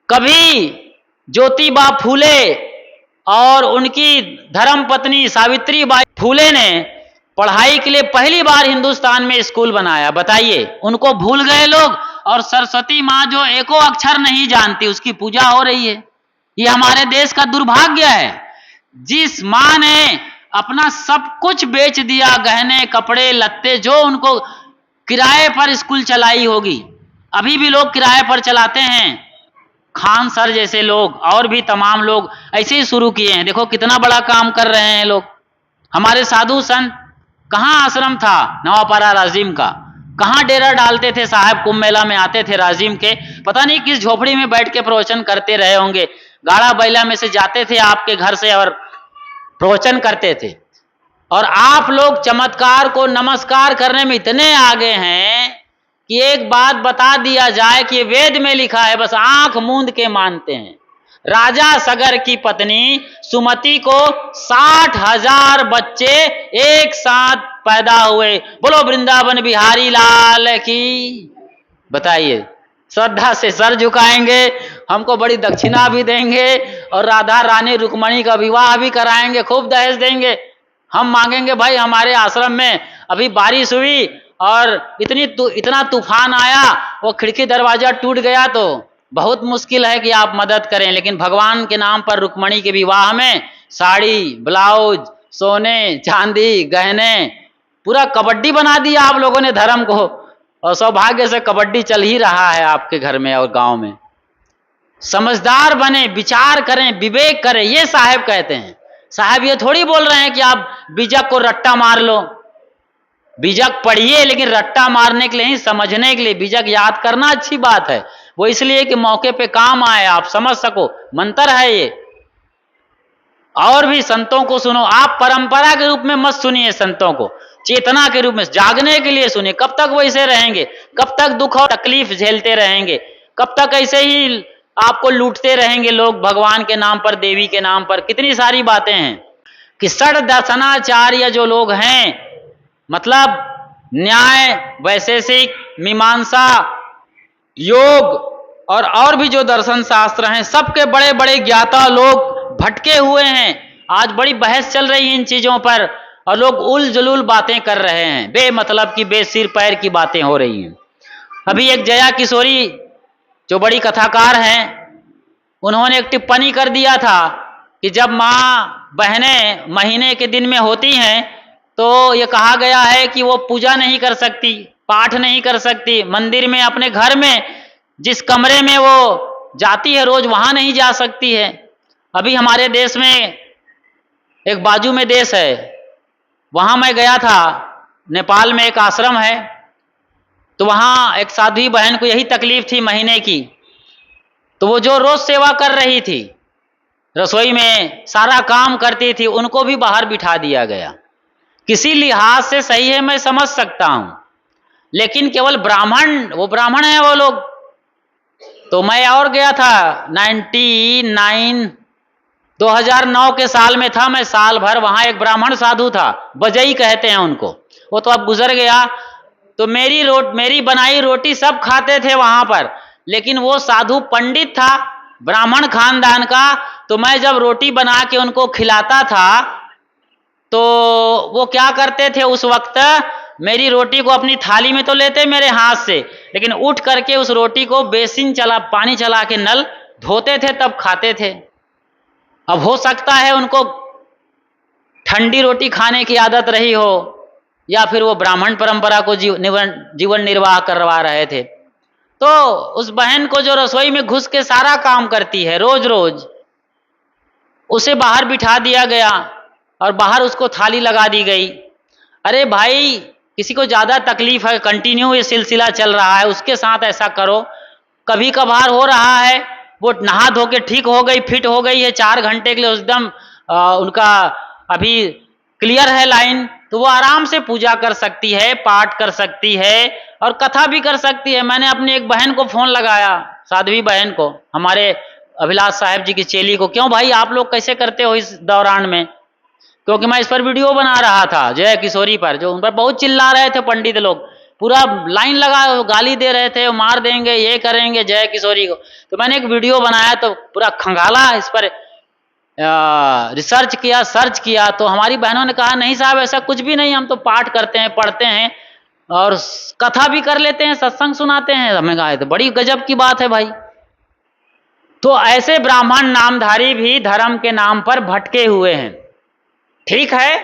कभी ज्योतिबा फूले और उनकी धर्मपत्नी सावित्रीबाई फूले ने पढ़ाई के लिए पहली बार हिंदुस्तान में स्कूल बनाया। बताइए, उनको भूल गए लोग। और सरस्वती माँ जो एको अक्षर नहीं जानती, उसकी पूजा हो रही है। ये हमारे देश का दुर्भाग्य है। जिस माँ ने अपना सब कुछ बेच दिया, गहने कपड़े लत्ते, जो उनको किराए पर स्कूल चलाई होगी, अभी भी लोग किराए पर चलाते हैं। खान सर जैसे लोग और भी तमाम लोग ऐसे ही शुरू किए हैं। देखो कितना बड़ा काम कर रहे हैं लोग। हमारे साधु संत, कहाँ आश्रम था नवापारा राजिम का, कहाँ डेरा डालते थे साहब, कुंभ मेला में आते थे राजिम के, पता नहीं किस झोपड़ी में बैठ के प्रवचन करते रहे होंगे। गाड़ा बैला में से जाते थे आपके घर से और प्रवचन करते थे। और आप लोग चमत्कार को नमस्कार करने में इतने आगे हैं कि एक बात बता दिया जाए कि वेद में लिखा है, बस आंख मूंद के मानते हैं। राजा सगर की पत्नी सुमति को 60,000 बच्चे एक साथ पैदा हुए। बोलो वृंदावन बिहारी लाल की। बताइए, श्रद्धा से सर झुकाएंगे, हमको बड़ी दक्षिणा भी देंगे और राधा रानी रुक्मणी का विवाह भी कराएंगे, खूब दहेज देंगे। हम मांगेंगे भाई हमारे आश्रम में अभी बारिश हुई और इतना तूफान आया, वो खिड़की दरवाजा टूट गया, तो बहुत मुश्किल है कि आप मदद करें। लेकिन भगवान के नाम पर रुक्मणी के विवाह में साड़ी, ब्लाउज, सोने चांदी, गहने, पूरा कबड्डी बना दिया आप लोगों ने धर्म को। और सौभाग्य से कबड्डी चल ही रहा है आपके घर में और गांव में। समझदार बने, विचार करें, विवेक करें, ये साहब कहते हैं। साहब ये थोड़ी बोल रहे हैं कि आप बीजक को रट्टा मार लो। बीजक पढ़िए, लेकिन रट्टा मारने के लिए नहीं, समझने के लिए। बीजक याद करना अच्छी बात है, वो इसलिए कि मौके पे काम आए, आप समझ सको। मंत्र है ये। और भी संतों को सुनो, आप परंपरा के रूप में मत सुनिए संतों को, चेतना के रूप में जागने के लिए सुनिए। कब तक वैसे रहेंगे? कब तक दुख और तकलीफ झेलते रहेंगे? कब तक ऐसे ही आपको लूटते रहेंगे लोग भगवान के नाम पर, देवी के नाम पर? कितनी सारी बातें हैं कि षड दर्शनाचार्य जो लोग हैं, मतलब न्याय, वैशेषिक, मीमांसा, योग और भी जो दर्शन शास्त्र हैं, सबके बड़े बड़े ज्ञाता लोग भटके हुए हैं। आज बड़ी बहस चल रही है इन चीजों पर और लोग उल जुलूल बातें कर रहे हैं, बेमतलब की, बेसिर पैर की बातें हो रही हैं। अभी एक जया किशोरी जो बड़ी कथाकार हैं, उन्होंने एक टिप्पणी कर दिया था कि जब माँ बहनें महीने के दिन में होती हैं तो ये कहा गया है कि वो पूजा नहीं कर सकती, पाठ नहीं कर सकती, मंदिर में, अपने घर में जिस कमरे में वो जाती है रोज, वहां नहीं जा सकती है। अभी हमारे देश में एक बाजू में देश है, वहां मैं गया था, नेपाल में एक आश्रम है, तो वहां एक साध्वी बहन को यही तकलीफ थी महीने की। तो वो जो रोज सेवा कर रही थी, रसोई में सारा काम करती थी, उनको भी बाहर बिठा दिया गया। किसी लिहाज से सही है, मैं समझ सकता हूं, लेकिन केवल ब्राह्मण, वो ब्राह्मण है वो लोग। तो मैं और गया था 2009 के साल में था मैं, साल भर वहां एक ब्राह्मण साधु था, बजई कहते हैं उनको, वो तो अब गुजर गया। तो मेरी बनाई रोटी सब खाते थे वहां पर, लेकिन वो साधु पंडित था, ब्राह्मण खानदान का। तो मैं जब रोटी बना के उनको खिलाता था तो वो क्या करते थे उस वक्त, मेरी रोटी को अपनी थाली में तो लेते मेरे हाथ से, लेकिन उठ करके उस रोटी को बेसिन पानी चला के नल धोते थे, तब खाते थे। अब हो सकता है उनको ठंडी रोटी खाने की आदत रही हो, या फिर वो ब्राह्मण परंपरा को जीवन निर्वाह करवा रहे थे। तो उस बहन को जो रसोई में घुस के सारा काम करती है रोज रोज, उसे बाहर बिठा दिया गया और बाहर उसको थाली लगा दी गई। अरे भाई, किसी को ज्यादा तकलीफ है, कंटिन्यू ये सिलसिला चल रहा है, उसके साथ ऐसा करो। कभी कभार हो रहा है, वो नहा धो के ठीक हो गई, फिट हो गई है 4 घंटे के लिए, एकदम उनका अभी क्लियर है लाइन, तो वो आराम से पूजा कर सकती है, पाठ कर सकती है और कथा भी कर सकती है। मैंने अपनी एक बहन को फोन लगाया, साध्वी बहन को, हमारे अभिलाष साहब जी की चेली को, क्यों भाई आप लोग कैसे करते हो इस दौरान में? क्योंकि मैं इस पर वीडियो बना रहा था जया किशोरी पर, जो उन पर बहुत चिल्ला रहे थे पंडित लोग पूरा लाइन लगा गाली दे रहे थे, मार देंगे, ये करेंगे जय किशोरी को। तो मैंने एक वीडियो बनाया तो पूरा खंगाला इस पर रिसर्च किया, सर्च किया, तो हमारी बहनों ने कहा नहीं साहब ऐसा कुछ भी नहीं, हम तो पाठ करते हैं, पढ़ते हैं और कथा भी कर लेते हैं, सत्संग सुनाते हैं। हमें कहा तो बड़ी गजब की बात है भाई। तो ऐसे ब्राह्मण नामधारी भी धर्म के नाम पर भटके हुए हैं। ठीक है,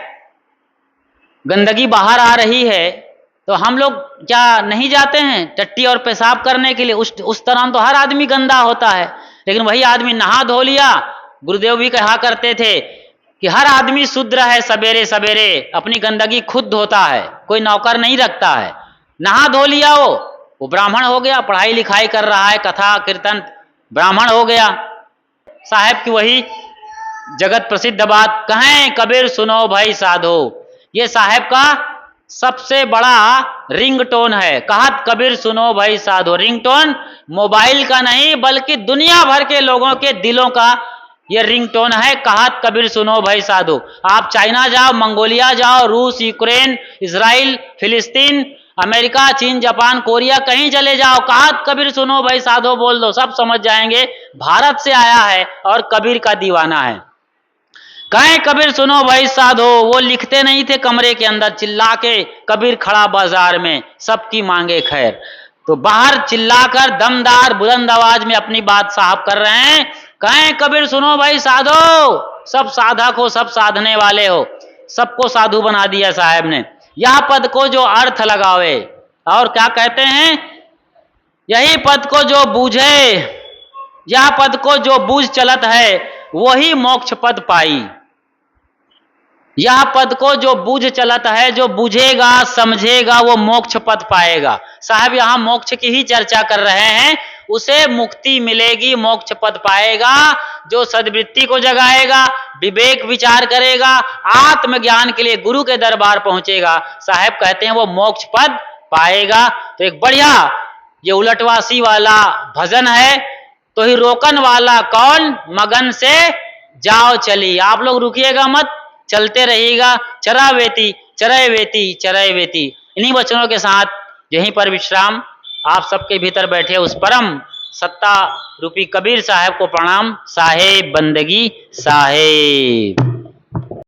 गंदगी बाहर आ रही है तो हम लोग क्या नहीं जाते हैं टट्टी और पेशाब करने के लिए? उस तरह तो हर आदमी गंदा होता है, लेकिन वही आदमी नहा धो लिया। गुरुदेव भी कहा करते थे कि हर आदमी शूद्र है, सवेरे सवेरे अपनी गंदगी खुद धोता है, कोई नौकर नहीं रखता है। नहा धो लिया वो ब्राह्मण हो गया, पढ़ाई लिखाई कर रहा है, कथा कीर्तन, ब्राह्मण हो गया। साहब की वही जगत प्रसिद्ध बात, कहें कबीर सुनो भाई साधो, ये साहब का सबसे बड़ा रिंगटोन है। कहत कबीर सुनो भाई साधो, रिंगटोन मोबाइल का नहीं बल्कि दुनिया भर के लोगों के दिलों का ये रिंगटोन है। कहत कबीर सुनो भाई साधो। आप चाइना जाओ, मंगोलिया जाओ, रूस, यूक्रेन, इजराइल, फिलिस्तीन, अमेरिका, चीन, जापान, कोरिया, कहीं चले जाओ, कहत कबीर सुनो भाई साधो बोल दो, सब समझ जाएंगे भारत से आया है और कबीर का दीवाना है। कहें कबीर सुनो भाई साधो, वो लिखते नहीं थे कमरे के अंदर चिल्ला के, कबीर खड़ा बाजार में सबकी मांगे खैर। तो बाहर चिल्लाकर दमदार बुलंद आवाज में अपनी बात साहब कर रहे हैं, कहें कबीर सुनो भाई साधो, सब साधक हो, सब साधने वाले हो, सबको साधु बना दिया साहब ने। यह पद को जो अर्थ लगावे, और क्या कहते हैं, यही पद को जो बूझे, यह पद को जो बूझ चलत है वही मोक्ष पद पाई। यह पद को जो बूझ चलत है, जो बुझेगा समझेगा वो मोक्ष पद पाएगा। साहब यहां मोक्ष की ही चर्चा कर रहे हैं, उसे मुक्ति मिलेगी, मोक्ष पद पाएगा, जो सद्वृत्ति को जगाएगा, विवेक विचार करेगा, आत्मज्ञान के लिए गुरु के दरबार पहुंचेगा, साहब कहते हैं वो मोक्ष पद पाएगा। तो एक बढ़िया ये उलटवासी वाला भजन है, तो ही रोकन वाला कौन, मगन से जाओ चली। आप लोग रुकिएगा मत, चलते रहिएगा, चरा वेती चरय वेती चरय वेती। इन्हीं वचनों के साथ यहीं पर विश्राम। आप सबके भीतर बैठे उस परम सत्ता रूपी कबीर साहब को प्रणाम। साहेब बंदगी साहेब।